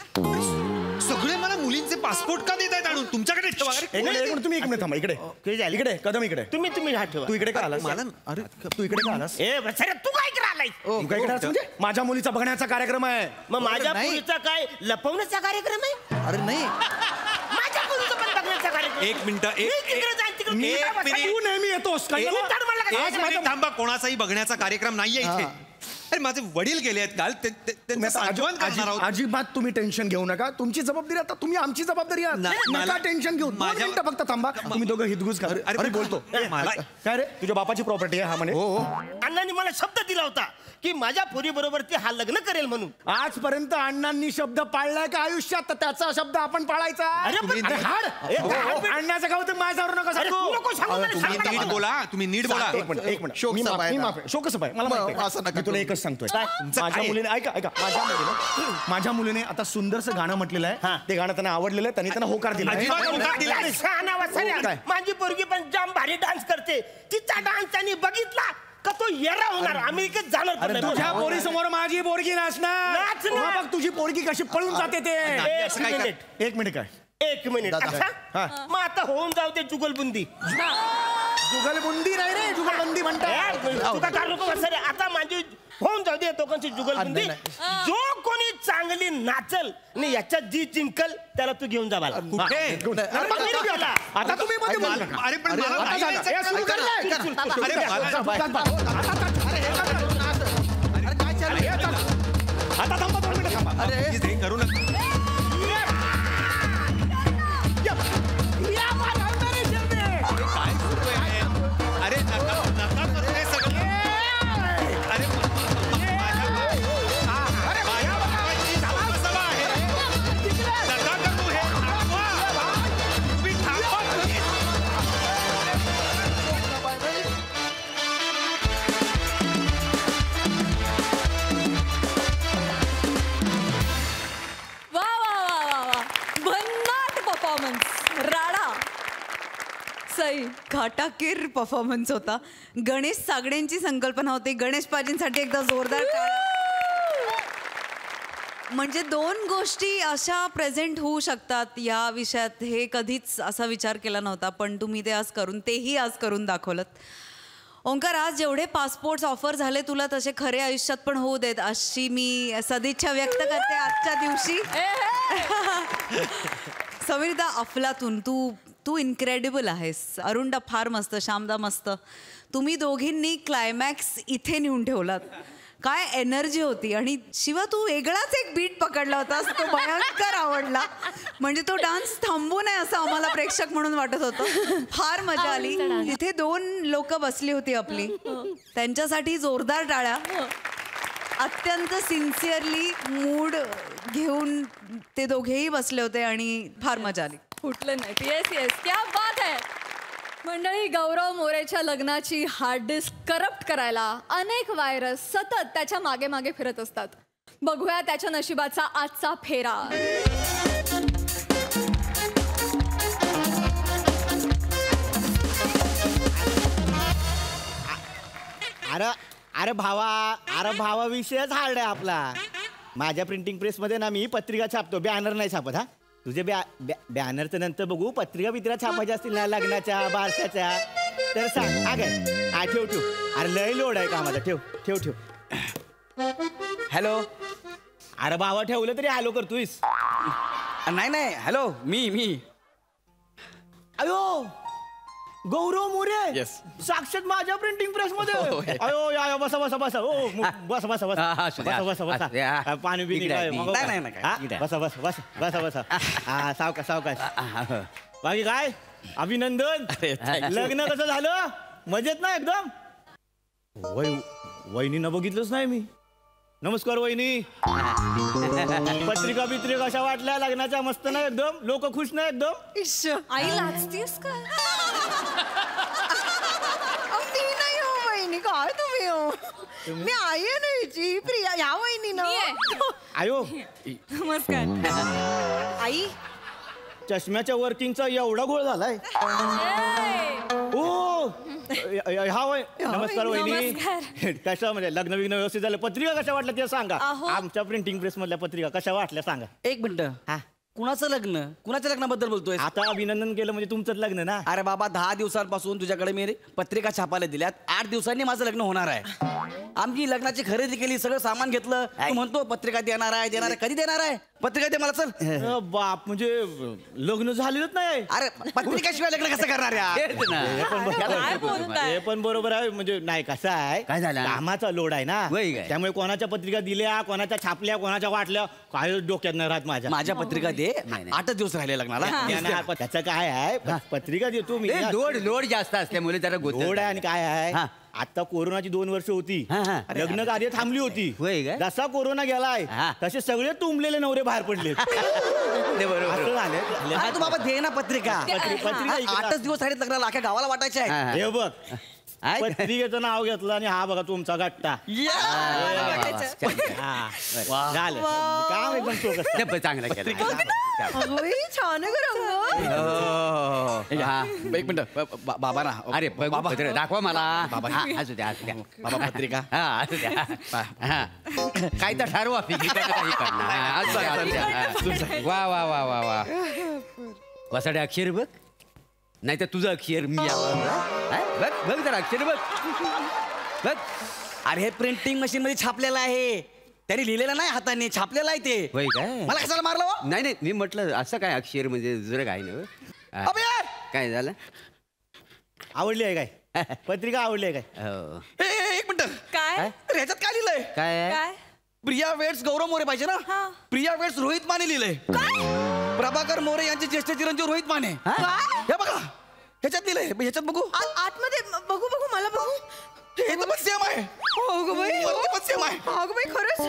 सगळे मला मुलींचे पासपोर्ट का देत आहेत आणून तुमच्याकडे? तुम्ही एक मिनिट थांबा. इकडे काही झाले. इकडे कदम इकडे. तुम्ही हा ठेवा. तू इकडे का आलास? मला अरे तू इकडे का आलास? ए बसारे, तू काय करायलाय? तू काय करायचं म्हणजे? माझ्या मुलीचा बघण्याचा कार्यक्रम आहे. मग माझ्या नाही. मुलीचा काय लपवण्याचा कार्यक्रम आहे? अरे नाही माझ्या मुलीचा पण बघण्याचा कार्यक्रम. एक मिनिट मी तिकडे जाईन, तिकडे. एक तिकडे बसा. मिनिट. तू नेहमी येतोस काय? तू तर मला काय एक मिनिट थांबा. कोणाचाही बघण्याचा कार्यक्रम नाहीये इथे. अरे माझे वडील गेले आहेत काल. त्यांचं सांत्वन करणार आहोत. अजिबात तुम्ही टेन्शन घेऊ नका. तुमची जबाबदारी आता तुम्ही आमची जबाबदारी आहात. नका टेन्शन घेऊ. माझ्या- मिनिटं फक्त थांबा. तुम्ही दोघं हितगुज करा. अरे बोलतो मला- काय रे तुझ्या बापाची प्रॉपर्टी आहे हा म्हणे. हो अण्णांनी मला शब्द दिला होता की माझ्या पोरी बरोबर ती हा लग्न करेल म्हणून. आजपर्यंत अण्णांनी शब्द पाळलाय का आयुष्यात? तर त्याचा शब्द आपण पाळायचा. अरे पण- अरे हाड. अण्णाचं गाव तर माझ्यावर नका अरे सांगू. तू नको सांगू मला. तुम्ही सांग नीट ना. बोला. तुम्ही नीट बोला. एक मिनिट शोक सभा आहे ना. शोकसभा आहे मला माहिती आहे. असं नका मी तुला करू. एकच सांगतोय. तुमचं माझ्या काय? मुलीने ऐका माझ्या मुलीने आता सुंदरसं गाणं म्हटलेलं आहे. ते गाणं त्यांना आवडलेलं आहे. त्यांनी त्यांना होकार दिला आहे. अजिबात होकार दिला. अरे शहाणा वसाऱ्या. काय? माझी पोरगी पण जाम भारी डान्स करते. तिचा डान्स त्यांनी बघितला का तो येरा होणार. अमेरिकेत जाणार. अरे तुझ्या पोरी समोर माझी पोरगी नाचणार. नाचणार. मग तुझी पोरगी कशी पळून जाते ते. एक मिनिट. एक मिनिट काय? एक मिनिट. हा. मग आता होऊन जाऊ दे जुगलबंदी. जुगलबंदी नाही रे जुगलबंदी म्हणतात. तुका काय नको वसाऱ्या. आता माझी होऊन जाऊ दे दोघांची जुगलबंदी. जो कोणी चांगली नाचल आणि याच्यात जी जिंकल त्याला तू घेऊन जा मला. आता तुम्ही मध्ये बोलू नका. अरे पण मला आता नाही झालं. जायचं. हे सुरू कर रे. अरे आता थांबा 2 मिनिटं थांबा. प्लीज हे करू नका. काय सुरू आहे? अरे नका नका करू हे सगळं. अरे माझ्या बाबाची सभा आहे. नका करू हे. थांबवा. तुम्ही थांबवा. वा वा वा वा वा भन्नाट परफॉर्मन्स. राडा सई. घाटाकीर परफॉर्मन्स होता. गणेश सागडेंची संकल्पना होती. गणेश पाजींसाठी एकदा जोरदार टाळ्या. म्हणजे 2 गोष्टी अशा प्रेझेंट होऊ शकतात या विषयात हे कधीच असा विचार केला नव्हता. पण तुम्ही तेही आज करून दाखवलं. ओंकार, आज जेवढे पासपोर्ट्स ऑफर झाले तुला तसे खरे आयुष्यात पण होऊ देत अशी मी सदिच्छा व्यक्त करते आजच्या दिवशी. समीरदा अफलातून तू इन्क्रेडिबल आहेस. अरुणदा फार मस्त. श्यामदा मस्त. तुम्ही दोघींनी क्लायमॅक्स इथे नेऊन ठेवलात. काय एनर्जी होती. आणि शिवा तू वेगळाच एक बीट पकडला होतास. तो भयंकर आवडला. म्हणजे तो डान्स थांबू नये असं आम्हाला प्रेक्षक म्हणून वाटत होतं. फार मजा आली. तिथे 2 लोक बसली होती आपली. त्यांच्यासाठी जोरदार टाळ्या. अत्यंत सिन्सिअरली मूड घेऊन ते दोघेही बसले होते आणि फार मजा आली. फुटलं नाही. येस येस क्या बात आहे. मंडळी, गौरव मोरेच्या लग्नाची हार्ड डिस्क करप्ट करायला अनेक व्हायरस सतत त्याच्या मागे मागे फिरत असतात. बघूया त्याच्या नशिबाचा आजचा फेरा. अरे भावा विषयच हार्ड आहे आपला. माझ्या प्रिंटिंग प्रेसमध्ये ना मी पत्रिका छापतो. बॅनर नाही छापत. हा तुझे बॅनरचं नंतर बघू. पत्रिका बित्रिका छापायच्या असतील ना लग्नाच्या बारशाच्या तर सांग. ठेव. अरे लय लोड आहे कामाचा. ठेव. हॅलो. अरे भावा ठेवलं तरी हॅलो करतोयस. नाही हॅलो मी. अयो गौरव मोरे. Yes. साक्षात माझ्या प्रिंटिंग प्रेस मध्ये. हो, हो. अयो या बसा बसा बसा. ओ बसा बसा बसा बसा बसा बसा. पाणी बिनी काय नाही, नाही, काय. हा? बसा बसा बसा बसा बसा. हा सावकाश सावकाश. बाकी काय अभिनंदन. लग्न कसं झालं? मजेत ना एकदम? वहिनीनं बघितलंच नाही मी. नमस्कार वहिनी. पत्रिका बित्रिका कशा वाटल्या लग्नाच्या? मस्त ना एकदम? लोक खुश ना एकदम? आई लाजतीस का? मी नाही हो वहिनी. काय तुम्ही हो? मी आई आहे ना हिची प्रिया. या वहिनी ना. आयो नमस्कार. आई चष्म्याच्या वर्किंगचा एवढा घोळ झालाय. ओ हा वय. नमस्कार वहिनी. कसं म्हणजे लग्न विग्न व्यवस्थित झालं? पत्रिका कशा वाटल्या ते सांगा. आमच्या प्रिंटिंग प्रेस मधल्या पत्रिका कशा वाटल्या सांगा. एक मिनिट. हा कुणाचं लग्न? कुणाच्या लग्नाबद्दल बोलतोय? आता अभिनंदन केलं म्हणजे तुमचंच लग्न ना. अरे बाबा 10 दिवसांपासून तुझ्याकडे मी पत्रिका छापायला दिल्यात. 8 दिवसांनी माझं लग्न होणार आहे. आमची लग्नाची खरेदी केली, सगळं सामान घेतलं. तू म्हणतो पत्रिका देणार आहे. कधी देणार आहे? पत्रिका दे मला. चल. बाप म्हणजे लग्न झालेलंच नाही. अरे पत्रिकाशिवाय लग्न कसं करणार हे पण बरोबर आहे. म्हणजे नाही कसं आहे, काय झालं? कामाचा लोड आहे ना. त्यामुळे कोणाच्या पत्रिका दिल्या, कोणाच्या छापल्या, कोणाच्या वाटल्या, काय डोक्यात नाही राहत माझ्या. माझ्या पत्रिका दे. 8 दिवस राहिले लग्नाला. त्याचं काय आहे, पत्रिका देतो मी. लोड जास्त असल्यामुळे जरा लोड आहे. आणि काय आहे, आता कोरोनाची 2 वर्ष होती. लग्न कार्य थांबली होती. जसा कोरोना गेलाय तसे सगळे तुंबलेले नवरे बाहेर पडले. तू बाबा दे ना पत्रिका. पत्रिका 8 दिवस राहिले लग्नाला. अख्या गावाला वाटायचे आहे. हे बघ पत्रिकेचं नाव घेतलं आणि हा बघा तुमचा गट्टा. झालं काम एकदम चोख. चांगलं केलं. छान आहे एक मिनिट बाबा ना. अरे बाबा दाखवा मला. बाबा असू द्या असू द्या. बाबा पत्रिका. असू द्या. काय तर ठरवा. वा वा वा वा वा. वसाडे अक्षर बघ. नाही तर तुझं अक्षर मी बघ बघ जरा अक्षर बघ बघ. अरे हे प्रिंटिंग मशीन मध्ये छापलेलं आहे. त्यांनी लिहिलेलं नाही हाताने, छापलेलं आहे ते. मला कशाला मारलं? नाही मी म्हटलं असं काय अक्षर म्हणजे जरा काय ना. काय झालं? आवडली आहे काय पत्रिका? आवडली आहे काय? एक मिनिट. काय ह्याच्यात काय लिहिलंय? काय? प्रिया वेट्स गौरव मोरे पाहिजे ना. प्रिया वेट्स रोहित माने लिहिलंय. प्रभाकर मोरे यांचे ज्येष्ठ चिरंजीव रोहित माने. हे बघा ह्याच्यात लिहिलंय. ह्याच्यात बघू. आतमध्ये बघू मला बघू. हे तर सेम आहे. सेम आहे. अगं बाई खरंच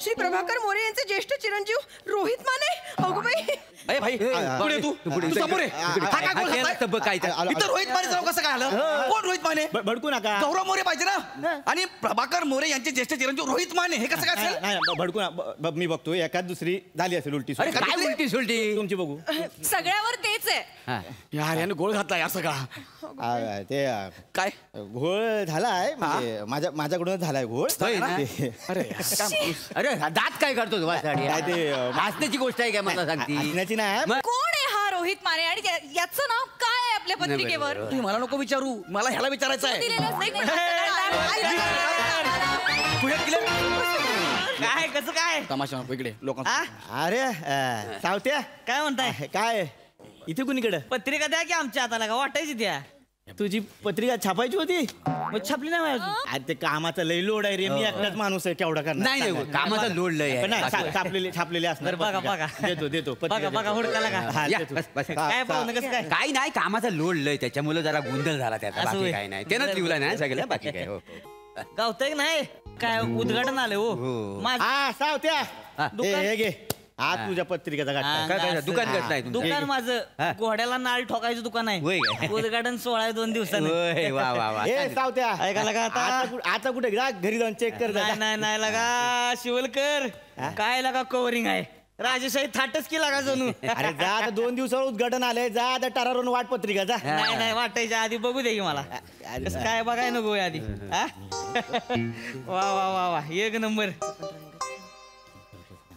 श्री प्रभाकर मोरे यांचे ज्येष्ठ चिरंजीव रोहित माने. अगं बाई. अरे भाई पुढे तू समोर आहे. इथं रोहित मानेचं नाव कसं काय आलं? कोण रोहित माने? भडकू नका. गौरव मोरे पाहिजे ना. आणि प्रभाकर मोरे यांचे ज्येष्ठ चिरंजीव रोहित माने. हे कसं काय असेल? भडकू ना. मी बघतो एकाच दुसरी झाली असेल उलटी. काय उलटी सुलटी तुमची बघू. सगळ्यावर तेच आहे. यार याने गोळ घातलाय असं का? ते काय घोळ झालाय म्हणजे माझ्याकडूनच झालाय घोळ. अरे दात काय करतो काय ते हसण्याची गोष्ट आहे काय? मला सांगती हसण्याची नाही. कोण आहे हा रोहित माने आणि याचं नाव काय आहे आपल्या पत्रिकेवर? तुम्ही मला नको विचारू. मला ह्याला विचारायचं आहे. काय कसं काय तमाशा इकडे लोक. अरे सावत्या काय म्हणताय? काय इथे कुणीकडे पत्रिका द्या की आमच्या हाताला का वाटायची द्या. तुझी पत्रिका छापायची होती? मग छापली नाही अजून. अरे ते कामाचा लय लोड आहे रे. मी एकटाच माणूस आहे केवढा करणार. नाही कामाचा लोड लय छापलेले असणार. बघा देतो बघा हुडकाला का काय पाहू नका काय. काही नाही कामाचा लोड लय त्याच्यामुळे जरा गोंधळ झाला त्याचा. बाकी काय नाही. त्यानंच लिहिला नाही सगळं. बाकी काय हो गावतंय नाही काय उद्घाटन आले हो. हा सावत्या हे घे. आज तुझ्या पत्रिकेचा काय दुकान कसं आहे? दुकान माझं घोड्याला नाळ ठोकायचं दुकान आहे. उद्घाटन 16 आहे 2 दिवसांनी. वा वा वा. सावत्या ऐकायला का आता कुठे जा घरी जाऊन चेक कर. नाही लगा शिवलकर काय लगा कव्हरिंग आहे. राजेशाही थाटच की लागा जणू. अरे जा आता 2 दिवसावर उद्घाटन आलंय. जा आता टरारून वाट पत्रिका जा. नाही वाटायच्या आधी बघू दे की मला. कसं काय बघाय नको आधी. वा वा वा वा एक नंबर.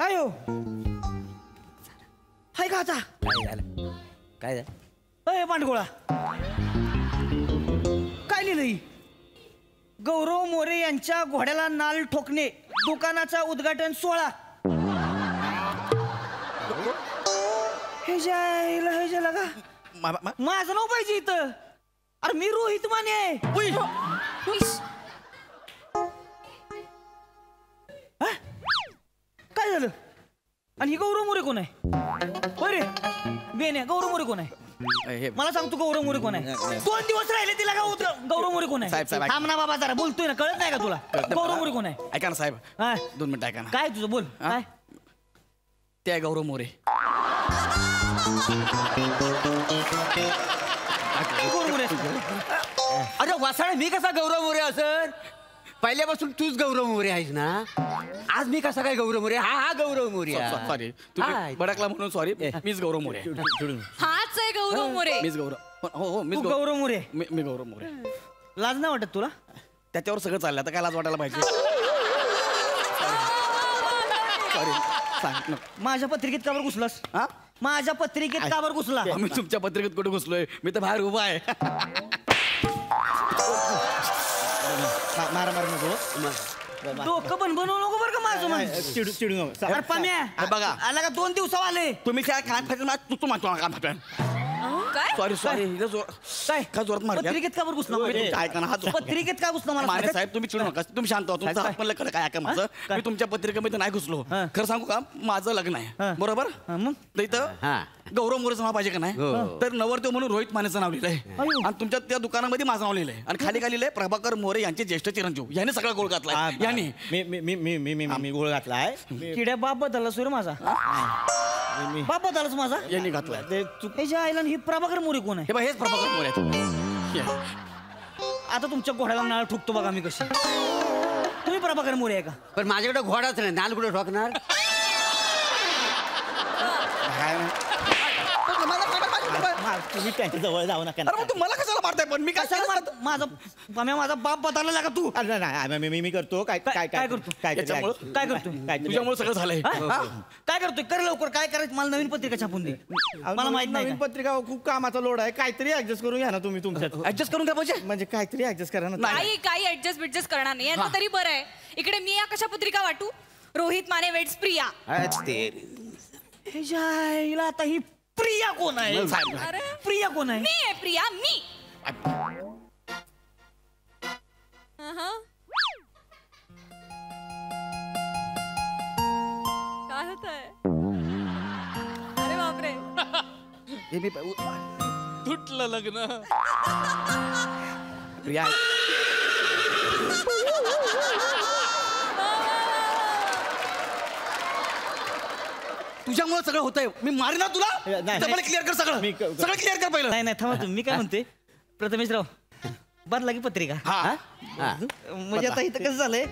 आयो हाय का आता? काय झालं? अय पांडगोळा काय लिहिलंय? गौरव मोरे यांच्या घोड्याला नाल ठोकणे दुकानाचा उद्घाटन सोहळा. हे जायला का माझं नाव पाहिजे इथं. अरे मी रोहित माने आहे. काय झालं? आणि ही गौरव मोरे कोण आहे? बरे बेने गौरव मोरे कोण आहे? मला सांग तू गौरव मोरे कोण आहे? 2 दिवस राहिले तिला का गौरव मोरे कोण आहे? साहेब थांब ना बाबा जरा बोलतोय ना, कळत नाही का तुला? गौरव मोरे कोण आहे? ऐका ना साहेब, 2 मिनिटं ऐका ना. काय तुझं बोल काय? ते आहे गौरव मोरे. अरे वासाळे, मी कसा गौरव मोरे असेल? पहिल्यापासून तूच गौरव मोरे आहेस ना. आज मी कसा काय गौरव मोरे? हा गौरव मोरे. सॉरी तुम्ही भडकला म्हणून सॉरी. मीच गौरव मोरे. हाच आहे गौरव मोरे. मीच गौरव. हो मीच गौरव मोरे. मी गौरव मोरे. लाज नाही वाटत तुला? त्याच्यावर सगळं चाललं, आता काय लाज वाटायला पाहिजे? सॉरी. माझ्या पत्रिकेत का बरं घुसलास? माझ्या पत्रिकेत का बरं घुसला? मी तुमच्या पत्रिकेत कुठे घुसलोय? मी तर बाहेर उभा आहे. मारा नको. डोकं बनवू नको बरं का माझं. चिडू नको. अरे पम्या बघा आला का 2 दिवसावर आले तुम्ही काय कान फाटून तू म्हणतो कान फाटून. काय सॉरी काय जोरात मार पत्रिकेत का बरं घुसला? ऐका ना, हात पत्रिकेत का घुसला मला? माने साहेब तुम्ही चिडू नका, तुम्ही शांत व्हा. तुमचं हात पण लकडं काय ऐका माझं. मी तुमच्या पत्रिकेमध्ये नाही घुसलो. खरं सांगू का, माझं लग्न आहे बरोबर. मग इथं गौरव मोरेचं नाव पाहिजे का नाही? तर नवरदेव म्हणून रोहित मानेचं नाव लिहिलंय आणि तुमच्या त्या दुकानामध्ये माझं नाव लिहिलंय आणि खाली काय लिहिलंय? प्रभाकर मोरे यांचे ज्येष्ठ चिरंजीव. याने सगळा गोळ घातलाय. याने मी गोळ घातलाय. किड्या बाप बदलला सुरे माझा. बाप बदलच माझा यांनी घातलाय. ते चुकीच्या आईला. ही प्रभाकर मोरे कोण आहे? हेच प्रभाकर मोरे आहेत. आता तुमच्या घोड्याला नाळ ठोकतो बघा मी कशी. तुम्ही प्रभाकर मोरे आहे का? पण माझ्याकडे घोडाच नाही, नाल कुठे ठोकणार? तुम्ही त्यांच्या जवळ जाऊ नका. मला कशाला मारताय? पण मी काय माझा बाप बदलला का तू? मी करतो. काय करतो? काय तुझ्यामुळे सगळं झालंय. काय करतोय? कर लवकर. काय करायचं? मला नवीन पत्रिका छापून दे. मला माहित नाही. नवीन पत्रिका खूप कामाचा लोड आहे. काहीतरी ऍडजस्ट करून घ्या ना तुम्ही तुमच्यात. ऍडजस्ट करून घ्या पाहिजे. म्हणजे काहीतरी ऍडजस्ट करा ना. काही ऍडजस्ट करणार नाही. यांचं तरी बरं आहे. इकडे मी या कशा पत्रिका वाटू? रोहित माने वेट्स प्रिया. हे जायला आता ही प्रिया कोण आहे? प्रिया कोण आहे? मी आहे प्रिया. मी काय होत आहे? अरे बापरे. तुटलं लग्न. प्रिया तुझ्यामुळे सगळं होतंय. मी मारे ना तुला. क्लिअर कर सगळं. सगळं क्लिअर कर पहिलं. नाही थांबा तुम्ही. मी काय म्हणते प्रथमेशराव, बदला की पत्रिका. म्हणजे आता इथं कसं झालंय,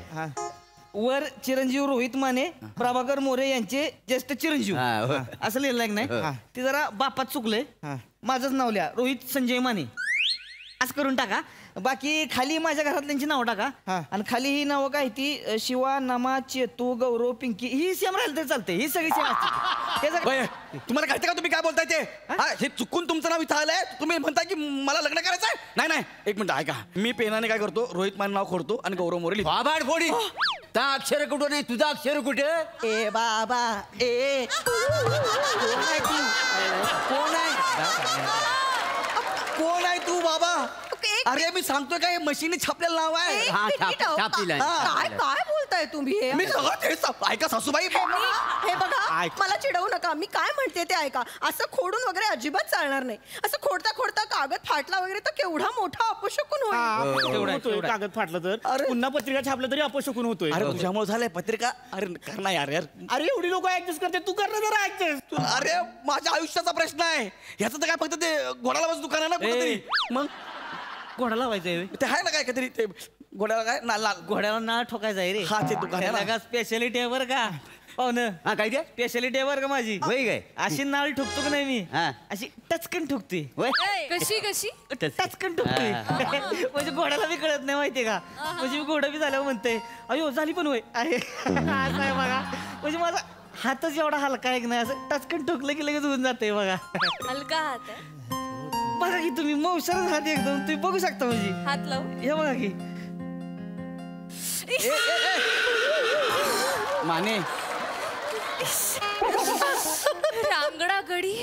वर चिरंजीव रोहित माने प्रभाकर मोरे यांचे ज्येष्ठ चिरंजीव असं लिहिलं नाही. ते जरा बापात चुकलंय. माझंच नाव लिहा, रोहित संजय माने असं करून टाका. बाकी खाली माझ्या घरातल्यांची नावं टाका. आणि खाली ही नावं काय ती शिवा, नमा, चेतू, गौरव, पिंकी ही सेम राहिलं तरी चालते. ही सगळी सेम असते. तुम्हाला कळतं का तुम्ही काय बोलताय ते? हे चुकून तुमचं नाव इथं आलंय. तुम्ही म्हणताय की मला लग्न करायचंय. नाही एक मिनिट ऐका. मी पेनाने काय करतो, रोहित मान नाव खोडतो आणि गौरव मोरे लिहितो. बाबाड फोडी. त्या अक्षर कुठं नाही, तुझा अक्षर कुठे? ए बाबा ए कोण आहे तू बाबा? अरे मी सांगतोय काय, मशीने छापलेलं नाव आहे. काय बोलताय तुम्ही? मी सगळं तेच. ऐका सासूबाई, हे बघा, मला चिडवू नका. मी काय म्हणते ते ऐका. असं खोडून वगैरे अजिबात चालणार नाही. असं खोडता कागद फाटला वगैरे तर केवढा मोठा अपशकुन होईल. कागद फाटलं तर पुन्हा पत्रिका छापलं तरी अपशकुन होतोय. अरे तुझ्यामुळे झालंय पत्रिका. अरे कर ना यार. अरे एवढी लोक ऍडजस्ट करते, तू कर ना जरा ऍडजस्ट. अरे माझ्या आयुष्याचा प्रश्न आहे. ह्याचं तर काय फक्त ते घोडाला बस दुकान आहे ना कुठेतरी. मग घोडा लावायचंय ते आहे ना काय काहीतरी ते घोड्याला काय घोड्याला नाळ ठोकायचं आहे रे. हा ते दुकान स्पेशालिटी आहे बरं का पाहुणं. काय ते स्पेशालिटी आहे बरं का माझी. काय अशी नाळ ठोकतो का नाही मी, अशी टचकन ठोकते. कशी टचकन ठोकते. म्हणजे घोड्याला बी कळत नाही माहितीये का. म्हणजे मी घोडा बी झाल्यावर म्हणते अयो झाली पण होय आहे. असं आहे बघा. म्हणजे माझा हातच एवढा हलका आहे की नाही, असं टचकन ठोकलं की लगेच होऊन जाते बघा. हलका हात आहे. बघा की तुम्ही मौशाला हात एकदम तुम्ही बघू शकता. म्हणजे हात लावू. हे बघा की माने रांगडा गडी.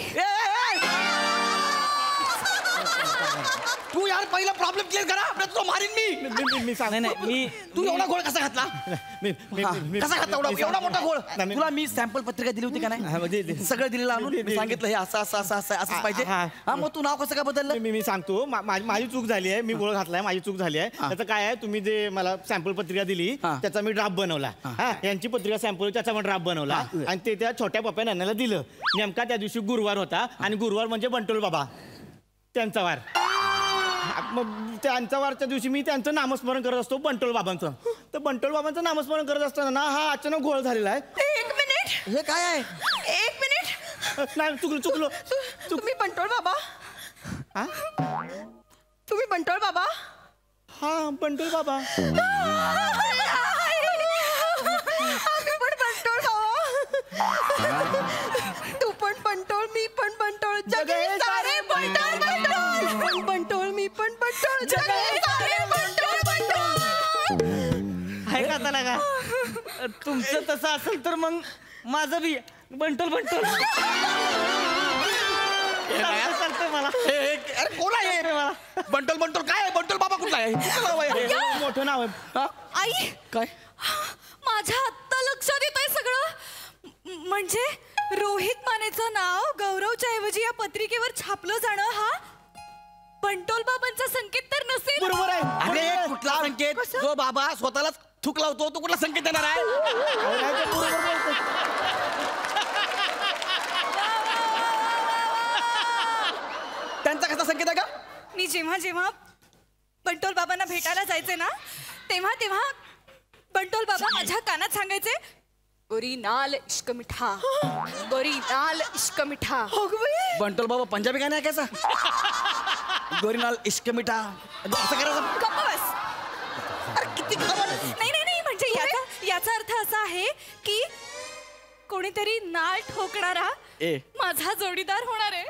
तू यार पहिला प्रॉब्लेम क्लिअर करा आपल्या तो मारीन मी मी तू एवढा गोळ कसा घातला कसा घातला एवढा मोठा गोळ तुला मी सॅम्पल पत्रिका दिली होती का नाही सगळं दिलेलं आणून मी सांगितलं हे असं असं असं असं असंच पाहिजे हा मग तू नाव कसं काय बदललं मी सांगतो माझी चूक झाली आहे मी गोळ घातलाय माझी चूक झाली आहे त्याचं काय आहे तुम्ही जे मला सॅम्पल पत्रिका दिली त्याचा मी ड्राफ्ट बनवला यांची पत्रिका सॅम्पल त्याचा पण ड्राफ्ट बनवला आणि ते त्या छोट्या पप्प्या नानाला दिलं नेमका त्या दिवशी गुरुवार होता आणि गुरुवार म्हणजे बंटोल बाबा त्यांचा वार मग त्यांचा वारच्या दिवशी मी त्यांचं नामस्मरण करत असतो बंटोल बाबांचं तर बंटोल बाबांचं नामस्मरण करत असताना ना हा अचानक घोळ झालेला आहे. 1 मिनिट हे काय आहे 1 मिनिट नाही चुकलो तुम्ही बंटोळ बाबा तुम्ही बंटोळ बाबा हा बंटोल बाबा आम्ही पण बंटोळ बाबा तू पण बंटोळ मी पण बंटोळ जगे सारे बंटोळ बंटोळ बंटोळ मी पण बंटोळ जगे सारे बंटोळ बंटोळ. आहे का आता का तुमचं तसं असेल तर मग माझं बी बंटोल बंटोल चालतं मला अरे कोण आहे रे मला बंटोल बंटोल काय बंटोल बाबा कुठला आहे मोठं नाव आहे. आई काय माझ्या आत्ता लक्षात येत आहे सगळं. म्हणजे रोहित मानेचं नाव गौरवच्या ऐवजी या पत्रिकेवर छापलं जाणं हा बंटोल बाबांचा संकेत तर नसेल. बरोबर आहे अरे कुठला संकेत जो बाबा स्वतःलाच थूक लावतो तो कुठला संकेत देणार आहे त्यांचा कसा संकेत आहे का मी जेव्हा जेव्हा बंटोल बाबांना भेटायला जायचे ना तेव्हा तेव्हा बंटोल बाबा माझ्या कानात सांगायचे गोरी नाल इश्क मिठा गोरी नाल इश्क मिठा. बंटोल बाबा पंजाबी गाणं आहे कैसा गोरीनाल इश्क मिठा असं करायचं गप्प बस. नाही नाही नाही म्हणजे याचा अर्थ असा आहे की कोणीतरी नाळ ठोकणारा माझा जोडीदार होणार आहे.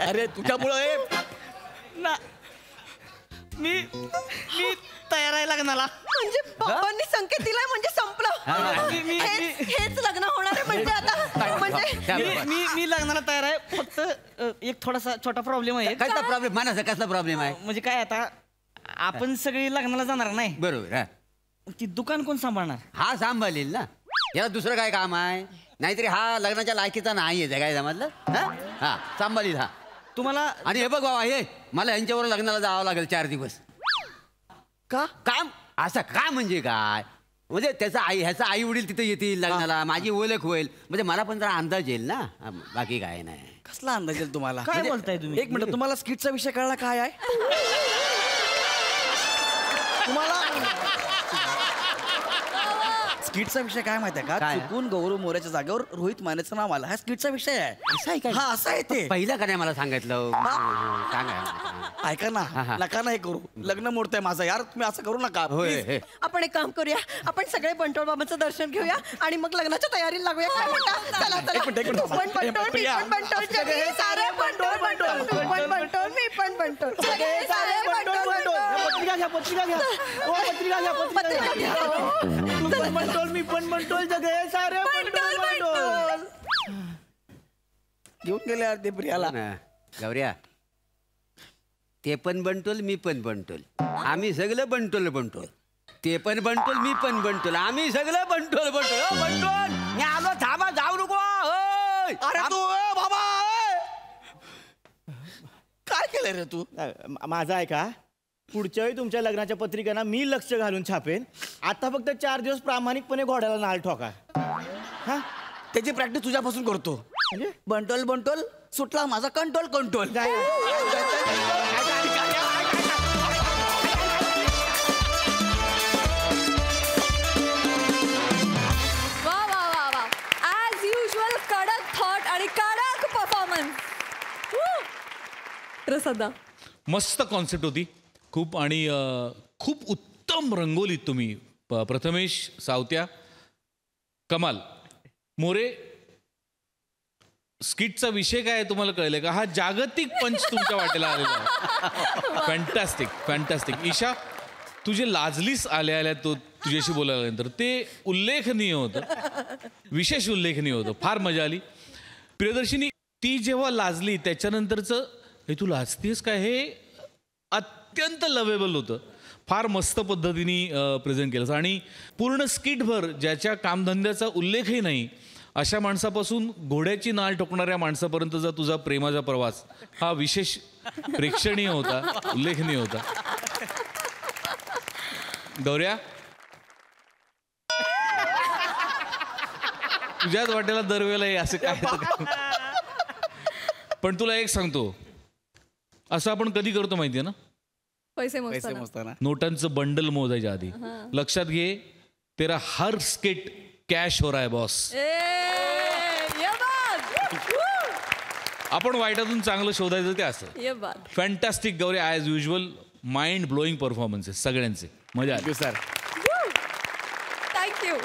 अरे तुझ्यामुळे ना मी तयार आहे लग्नाला म्हणजे बाबांनी संकेत दिलाय म्हणजे संपलं हेच लग्न होणार आहे म्हणजे आता म्हणजे मी लग्नाला तयार आहे फक्त एक थोडासा छोटा प्रॉब्लेम आहे. कसला प्रॉब्लेम मानाचा कसला प्रॉब्लेम आहे म्हणजे काय आता आपण सगळी लग्नाला जाणार नाही बरोबर ती दुकान कोण सांभाळणार हा सांभाळेल ना याला दुसरं काय काम आहे नाहीतरी हा लग्नाच्या लायकीचा नाही आहे काय समजलं हा सांभाळील हा तुम्हाला आणि हे बघ बाबा हे मला यांच्यावर लग्नाला जावं लागेल 4 दिवस का काम असं काय म्हणजे काय म्हणजे त्याचा ह्याचा आई वडील तिथे येतील लग्नाला माझी ओळख होईल म्हणजे मला पण जरा अंदाज येईल ना बाकी काय नाही. कसला अंदाज येईल तुम्हाला काय बोलताय तुम्ही एक मिनिट तुम्हाला स्किटचा विषय कळला काय आहे तुम्हाला स्किटचा विषय काय माहिती आहे का चुकून गौरव मोऱ्याच्या जागेवर रोहित मानेचं नाव आलं हा स्किटचा विषय आहे. असं आहे काय हा असं आहे ते पहिलं का नाही मला सांगितलं सांगा ऐका ना नका नाही करू लग्न मोडतंय माझं यार तुम्ही असं करू नका होय आपण एक काम करूया आपण सगळे बंटोळ बाबांचं दर्शन घेऊया आणि मग लग्नाच्या तयारीला लागूया काय म्हणता चला चला तू पण बंटोळ मी पण बंटोळ जगे सारे बंटोळ बंटोळ तू पण बंटोळ मी पण बंटोळ जगे सारे बंटोळ बंटोळ पत्रिका घ्या पत्रिका घ्या पत्रिका घ्या तू पण बंटोळ मी पण बंटोळ जगे सारे बंटोळ बंटोळ घेऊन गेले यार ते प्रियाला गौऱ्या ते पण बनटोल मी पण बनटोल आम्ही सगळं बनटोल ते पण बनटोल मी पण बनटोल आम्ही सगळं बनटोल बनटोल मी आलो थांबा जाऊ नको अरे तू बाबा काय केलं रे तू माझा आहे का पुढच्या वेळी तुमच्या लग्नाच्या पत्रिकांना मी लक्ष घालून छापेन आता फक्त 4 दिवस प्रामाणिकपणे घोड्याला नाळ ठोका हा त्याची प्रॅक्टिस तुझ्यापासून करतो म्हणजे बंटोल सुटला माझा कंट्रोल वा वा वा वा ॲज युजल कडक थॉट आणि कडक परफॉर्मन्स. प्रसादा मस्त कॉन्सेप्ट होती खूप आणि खूप उत्तम रंगोलीत तुम्ही प्रथमेश सावत्या कमाल मोरे स्किटचा विषय काय आहे तुम्हाला कळलं का हा जागतिक पंच तुमच्या वाटेला आलेला आहे फॅन्टॅस्टिक ईशा तुझे लाजलीस आल्या तो तुझ्याशी बोलायला नंतर ते उल्लेखनीय होतं, विशेष उल्लेखनीय होतं. फार मजा आली. प्रियदर्शिनी, ती जेव्हा लाजली त्याच्यानंतरचं हे तू लाजतीस काय हे अत्यंत लवेबल होतं. फार मस्त पद्धतीने प्रेझेंट केलं आणि पूर्ण स्किटभर ज्याच्या कामधंद्याचा उल्लेखही नाही अशा माणसापासून घोड्याची नाल ठोकणाऱ्या माणसापर्यंतचा तुझा प्रेमाचा प्रवास हा विशेष प्रेक्षणीय होता, उल्लेखनीय होता. गौऱ्या, तुझ्याच वाटेला दरवेळेला हे असं काय. पण तुला एक सांगतो, असं आपण कधी करतो माहितीये ना, पैसे मोजताना. नोटांचं बंडल मोजायच्या आधी. लक्षात घे, तेरा हर स्किट कॅश हो रहा है बॉस. आपण वाईटातून चांगलं शोधायचं ते असं. Fantastic Gauri, as usual mind blowing performances सगळ्यांचे. मजा आली सर. थँक्यू.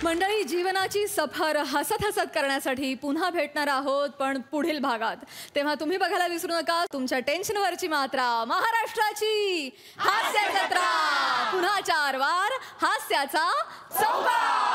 मंडळी, जीवनाची सफर हसत हसत करण्यासाठी पुन्हा भेटणार आहोत, पण पुढील भागात. तेव्हा तुम्ही बघायला विसरू नका तुमच्या टेन्शनवरची मात्रा, महाराष्ट्राची हास्य जत्रा. पुन्हा 4 वार हास्याचा चौकार.